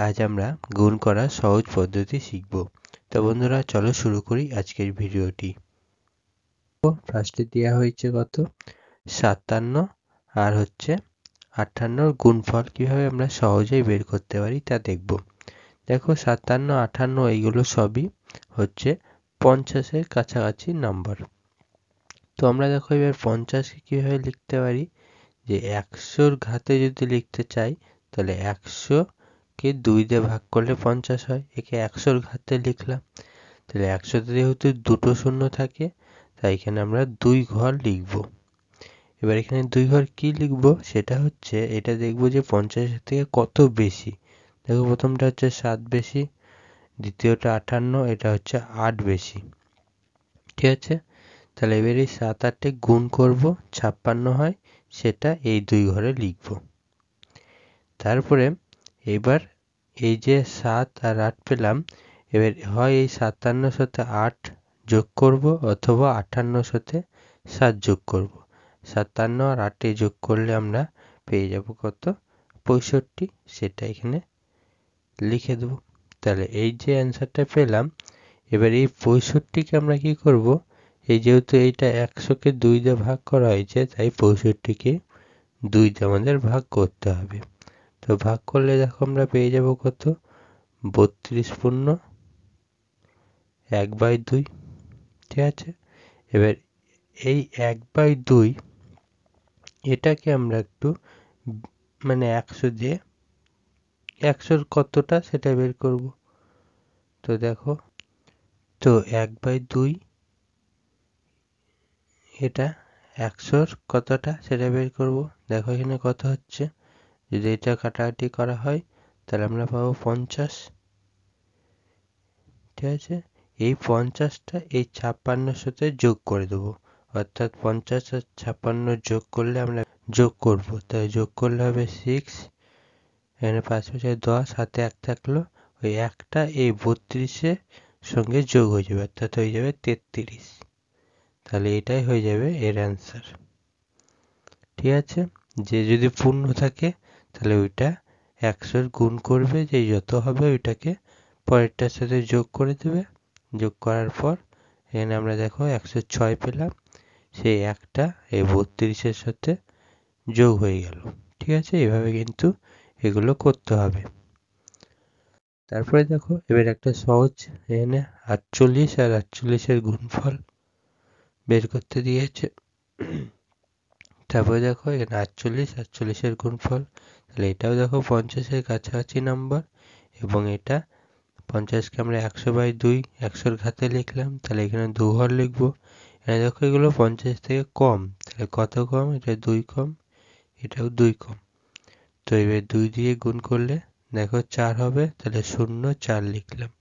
আজ আমরা গুণ করার সহজ পদ্ধতি শিখব। তো বন্ধুরা চলো শুরু করি আজকের ভিডিওটি। ফার্স্টে দেওয়া হয়েছে কত 57 আর হচ্ছে 58 গুণফল কিভাবে আমরা সহজেই বের করতে পারি তা দেখব। দেখো 57, 58 এইগুলো সবই হচ্ছে 50-এর কাছাকাছি নাম্বার। তো আমরা দেখো এবার 50-কে কিভাবে লিখতে পারি, যে 100-র ঘাতে যদি লিখতে চাই তাহলে 100-কে 2 দিয়ে ভাগ করলে 50 হয়। একে 100-র ঘাতে লিখলাম, তাহলে 100-তে যেহেতু দুটো শূন্য থাকে তাই এখানে আমরা 2 ঘর লিখব। এবার এখানে 2 ঘর কি লিখব সেটা হচ্ছে, এটা দেখব যে 50-এর থেকে কত বেশি। দেখো প্রথমটা হচ্ছে 7 বেশি, দ্বিতীয়টা 58, এটা হচ্ছে 8 বেশি। ঠিক আছে, তাহলে এবার এই 7 8-এ গুণ করব, 56 হয়, সেটা এই 2 ঘরে লিখব। তারপরে এবার এই যে 7 আর 8 পেলাম, এবার হয় এই 57-র সাথে 8 যোগ করব অথবা 58-র সাথে 7 যোগ করব। 57 আর 8 যোগ করলে আমরা পেয়ে যাব কত 65, সেটা এখানে লিখে দেব। তাহলে এই যে অ্যান্সারটা পেলাম, এবার এই 65-কে আমরা কি করব, এই যেহেতু এইটা 100-কে 2 দিয়ে ভাগ করা হয়েছে তাই 65-কে 2 দিয়ে আমাদের ভাগ করতে হবে। তো ভাগ করলে দেখো আমরা পেয়ে যাব কত 32 পূর্ণ 1/2। ঠিক আছে, এবার এই 1/2 এটাকে আমরা একটু মানে 100 দিয়ে 100-র কতটা সেটা বের করব। তো দেখো, তো 1/2 এটা 100-র কতটা সেটা বের করব। দেখো এখানে কত হচ্ছে, যদি এটা কাটাকাটি করা হয় তাহলে আমরা পাবো 50। ঠিক আছে, এই 50টা এই 56-র সাথে যোগ করে দেবো, অর্থাৎ 50 আর 56 যোগ করলে আমরা যোগ করব, তাই যোগ করলে হবে 6, এখানে 5 5 10, হাতে 1 থাকলো, ওই একটা এই 32-এর সঙ্গে যোগ হয়ে যাবে, অর্থাৎ হয়ে যাবে 33। তাহলে এটাই হয়ে যাবে এর অ্যান্সার। ঠিক আছে, যে যদি পূর্ণ থাকে তাহলে ওইটা 100-র গুণ করবে, যে যত হবে ওইটাকে পরেরটার সাথে যোগ করে দেবে। যোগ করার পর এখানে আমরা দেখো 106 পেলাম, সেই একটা এই 32-এর সাথে যোগ হয়ে গেল। ঠিক আছে, এভাবে কিন্তু এগুলো করতে হবে। তারপরে দেখো এবার একটা সহজ, এখানে 48 আর 48-এর গুণফল বের করতে দিয়েছে। তারপরে দেখো এখানে 48 48-এর গুণফল, তাহলে এটাও দেখো 50-এর কাছাকাছি নাম্বার, এবং এটা 50-কে আমরা 100/2 100-র ঘাতে লিখলাম, তাহলে এখানে 2 ঘর লিখবো। এখানে দেখো এগুলো 50 থেকে কম, তাহলে কত কম, এটা 2 কম, এটাও 2 কম। তো এবার 2 দিয়ে গুণ করলে দেখো 4 হবে, তাহলে 0 4 লিখলাম।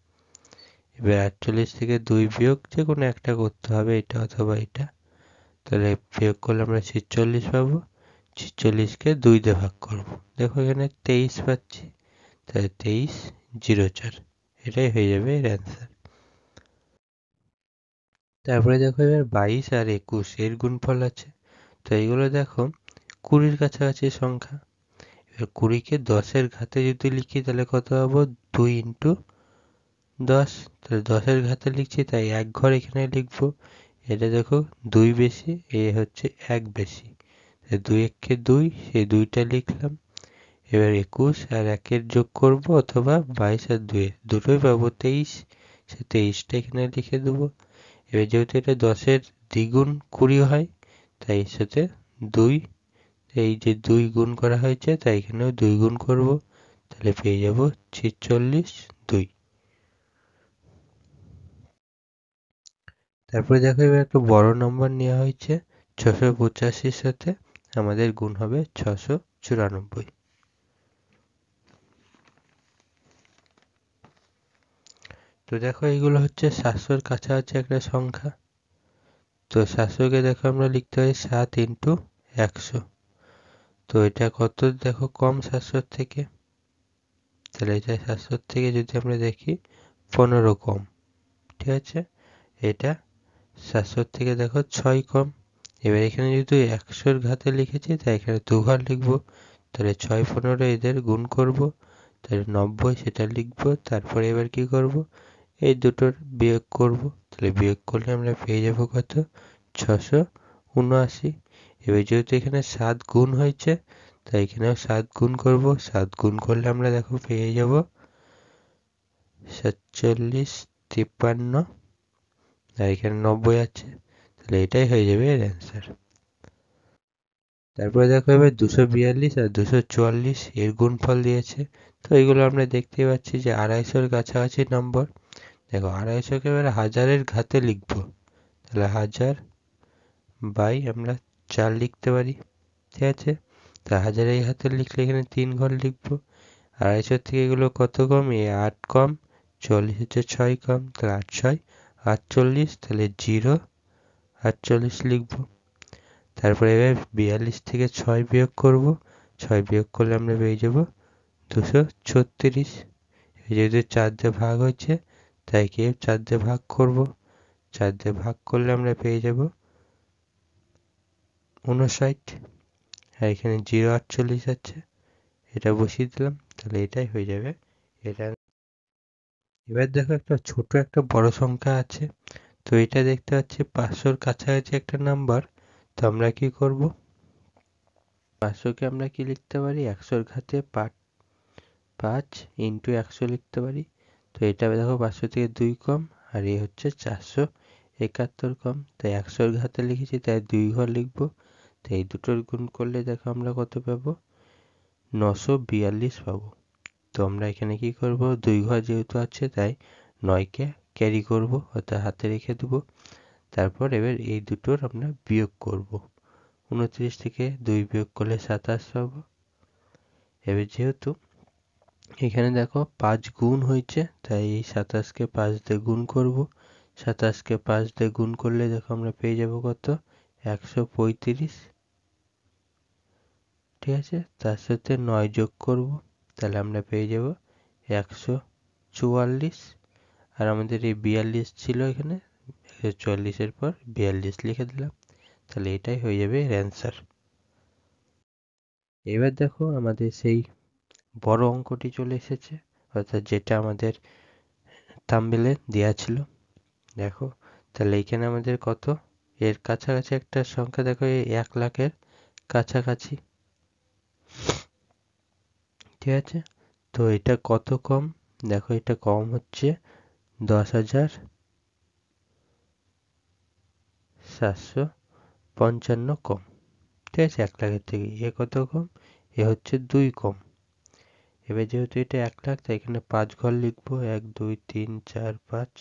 এবার 48 থেকে 2 বিয়োগ যে কোনো একটা করতে হবে, এটা অথবা এটা, তাহলে বিয়োগ করলে আমরা 46 পাবো। 46-কে 2 দিয়ে ভাগ করব, দেখো এখানে 23 পাচ্ছি, তাহলে 23 04, এটাই হয়ে যাবে এর অ্যান্সার। তারপরে দেখো এবার 22 আর 21 এর গুণফল আছে। তো এইগুলো দেখো 20-র কাছাকাছি সংখ্যা। এবার 20-কে 10-এর ঘাতে যদি লিখি তাহলে কত পাবো, 2 ইন্টু 10, তাহলে 10-এর ঘাতে লিখছি তাই 1 ঘর এখানে লিখবো। এটা দেখো 2 বেশি, এ হচ্ছে 1 বেশি, 2 1-কে 2, সেই 2টা লিখলাম। এবার 21 আর 1-এর যোগ করব, অথবা 22 আর 2-এর দুটোই পাবো 23, সে 23টা এখানে লিখে দেবো। এবার যেহেতু এটা 10-এর দ্বিগুণ 20 হয়, তাই এর সাথে 2, এই যে 2 গুণ করা হয়েছে তাই এখানেও 2 গুণ করব, তাহলে পেয়ে যাব 46 2। তারপরে দেখো এবার একটা বড় নম্বর নেওয়া হয়েছে 685-র সাথে, আমাদের গুণ হবে 694। তো দেখো এইগুলো হচ্ছে 700-র কাছাকাছি একটা সংখ্যা। তো 700-কে দেখো আমরা লিখতে পারি 7 ইন্টু 100। তো এটা কত দেখো কম 700-র থেকে, তাহলে এটা 700-র থেকে যদি আমরা দেখি 15 কম। ঠিক আছে, এটা 700-র থেকে দেখো 6 কম। এবার এখানে যেহেতু 100-র ঘাতে লিখেছি তাই এখানে 2 ঘর লিখবো, তাহলে 6 15 এদের গুণ করব, তাহলে 90 সেটা লিখবো। তারপরে এবার কি করব, এই দুটোর বিয়োগ করব। তাহলে বিয়োগ করলে আমরা পেয়ে যাব কত, 679। এবার যেহেতু এখানে 7 গুণ হয়েছে, তাই এখানেও 7 গুণ করব। 7 গুণ করলে আমরা দেখো পেয়ে যাব 47, 53, আর এখানে 90 আছে। তাহলে এটাই হয়ে যাবে এর অ্যান্সার। তারপরে দেখো এবার 242 আর 244 এর গুণফল দিয়েছে। তো এগুলো আমরা দেখতেই পাচ্ছি যে 250-এর কাছাকাছি নম্বর। দেখো 250-কে এবার হাজারের ঘাতে লিখবো। তাহলে 1000 বাই আমরা 4 লিখতে পারি, ঠিক আছে। তা হাজারের ঘাতে লিখলে এখানে 3 ঘর লিখবো। 250 থেকে এগুলো কত কম, 8 কম, 40 হচ্ছে 6 কম, তাহলে 8 6 48, তাহলে 0 48 লিখবো। তারপরে এবার 42 থেকে 6 বিয়োগ করব। 6 বিয়োগ করলে আমরা পেয়ে যাব 236। যেহেতু 4 দিয়ে ভাগ হচ্ছে, তাই কি 4 দিয়ে ভাগ করব। 4 দিয়ে ভাগ করলে আমরা পেয়ে যাব 59। আর এখানে 048 আছে, এটা বসিয়ে দিলাম। তাহলে এটাই হয়ে যাবে এটা। এবার দেখো একটা ছোট একটা বড় সংখ্যা আছে। তো এটা দেখতে পাচ্ছি 500-র কাছাকাছি একটা নাম্বার। তো আমরা কি করব, 500-কে আমরা কি লিখতে পারি, 100-র ঘাতে 5 ইন্টু 100 লিখতে পারি। তো এটা দেখো 500 থেকে 2 কম, আর এই হচ্ছে 471 কম। তাই 100-র ঘাতে লিখেছি, তাই 2 ঘর লিখবো। তো এই দুটোর গুণ করলে দেখো আমরা কত পাবো, 942 পাবো। তো আমরা এখানে কি করব, 2 ঘর যেহেতু আছে তাই 9-কে ক্যারি করব, অর্থাৎ হাতে রেখে দেবো। তারপর এবার এই দুটোর আমরা বিয়োগ করব। 29 থেকে 2 বিয়োগ করলে 27 পাবো। এবার যেহেতু এখানে দেখো 5 গুণ হয়েছে, তাই এই 27-কে 5 দিয়ে গুণ করব। 27-কে 5 দিয়ে গুণ করলে দেখো আমরা পেয়ে যাব কত, 135, ঠিক আছে। তার সাথে 9 যোগ করব, তাহলে আমরা পেয়ে যাব 144। আর আমাদের এই 42 ছিল এখানে, 144-এর পর 42 লিখে দিলাম। তাহলে এটাই হয়ে যাবে এর অ্যান্সার। এবার দেখো আমাদের সেই বড় অঙ্কটি চলে এসেছে, অর্থাৎ যেটা আমাদের থাম্বনেলে দেয়া ছিল। দেখো তাহলে এখানে আমাদের কত, এর কাছাকাছি একটা সংখ্যা দেখো, এই 1 লাখের কাছাকাছি, ঠিক আছে। তো এটা কত কম, দেখো এটা কম হচ্ছে 10,755 কম, ঠিক আছে। 1 লাখের থেকে এ কত কম, এ হচ্ছে 2 কম। এবার যেহেতু এটা 1 লাখ, তাই এখানে 5 ঘর লিখবো, 1 2 3 4 5।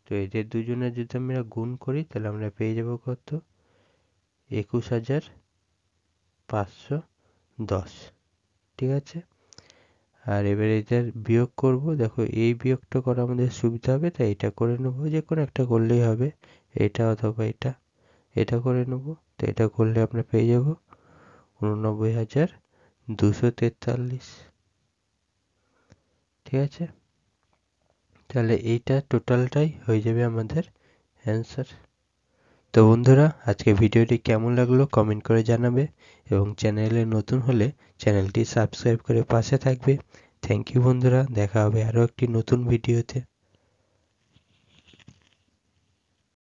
তো এদের দুজনের যদি আমরা গুণ করি, তাহলে আমরা পেয়ে যাব কত, 21,510, ঠিক আছে। আর এবার এটার বিয়োগ করব। দেখো এই বিয়োগটা করা আমাদের সুবিধা হবে, তাই এটা করে নেবো। যে কোনো একটা করলেই হবে, এটা অথবা এটা, এটা করে নেবো। তো এটা করলে আমরা পেয়ে যাব 89,243, ঠিক আছে। তাহলে এইটা টোটালটাই হয়ে যাবে আমাদের অ্যান্সার। তো বন্ধুরা, আজকে ভিডিওটি কেমন লাগলো কমেন্ট করে জানাবে, এবং চ্যানেলে নতুন হলে চ্যানেলটি সাবস্ক্রাইব করে পাশে থাকবে। থ্যাংক ইউ বন্ধুরা, দেখা হবে আরও একটি নতুন ভিডিওতে।